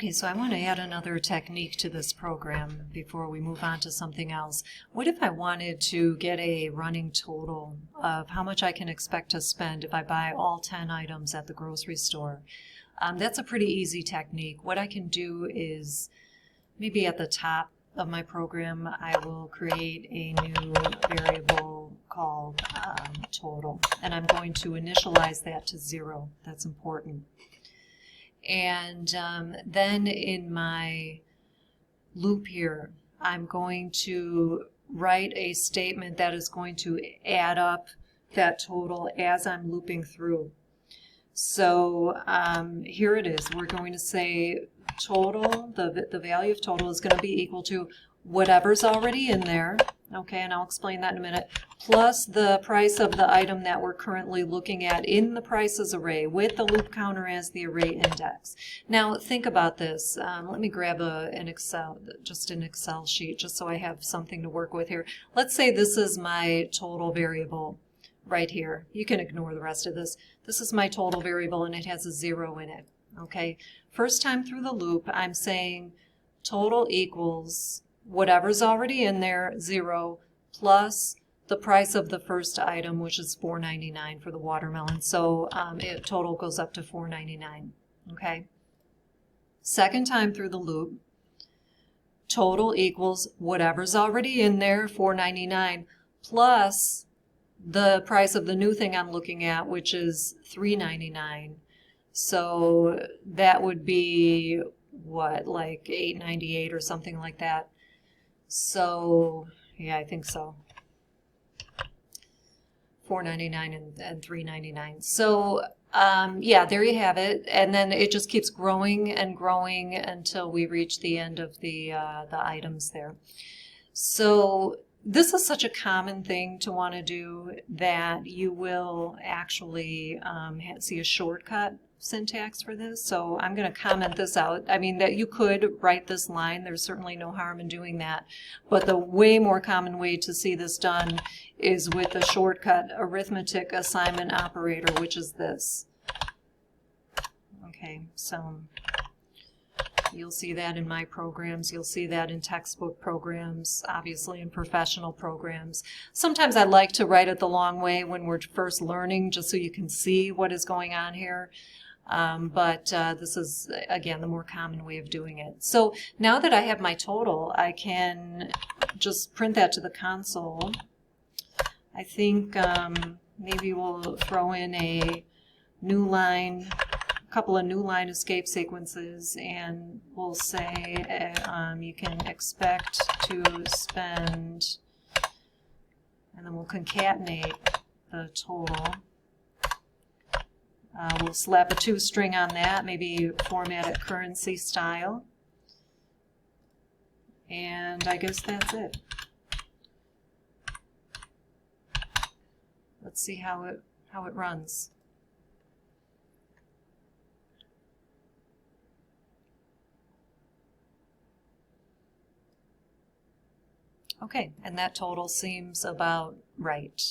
Okay, so I want to add another technique to this program before we move on to something else. What if I wanted to get a running total of how much I can expect to spend if I buy all 10 items at the grocery store? That's a pretty easy technique. What I can do is maybe at the top of my program, I will create a new variable called total, and I'm going to initialize that to 0. That's important. And then in my loop here, I'm going to write a statement that is going to add up that total as I'm looping through. So here it is. We're going to say total, the value of total is going to be equal to whatever's already in there, okay, and I'll explain that in a minute, plus the price of the item that we're currently looking at in the prices array with the loop counter as the array index. Now think about this. Let me grab an Excel sheet just so I have something to work with here. Let's say this is my total variable right here. You can ignore the rest of this. This is my total variable and it has a 0 in it. Okay, first time through the loop I'm saying total equals whatever's already in there, 0, plus the price of the first item, which is $4.99 for the watermelon. So total goes up to $4.99. Okay. Second time through the loop, total equals whatever's already in there, $4.99, plus the price of the new thing I'm looking at, which is $3.99. So that would be what, like $8.98 or something like that. So yeah, I think so. $4.99 and $3.99. So yeah, there you have it. And then it just keeps growing and growing until we reach the end of the items there. So this is such a common thing to want to do that you will actually see a shortcut syntax for this. So I'm going to comment this out. I mean, that you could write this line. There's certainly no harm in doing that. But the way more common way to see this done is with the shortcut arithmetic assignment operator, which is this. Okay, so you'll see that in my programs. You'll see that in textbook programs, obviously in professional programs. Sometimes I like to write it the long way when we're first learning, just so you can see what is going on here. But this is, again, the more common way of doing it. So now that I have my total, I can just print that to the console. I think maybe we'll throw in a new line, couple of new line escape sequences, and we'll say you can expect to spend, and then we'll concatenate the total. We'll slap a toString on that, maybe format it currency style, and I guess that's it. Let's see how it runs. Okay, and that total seems about right.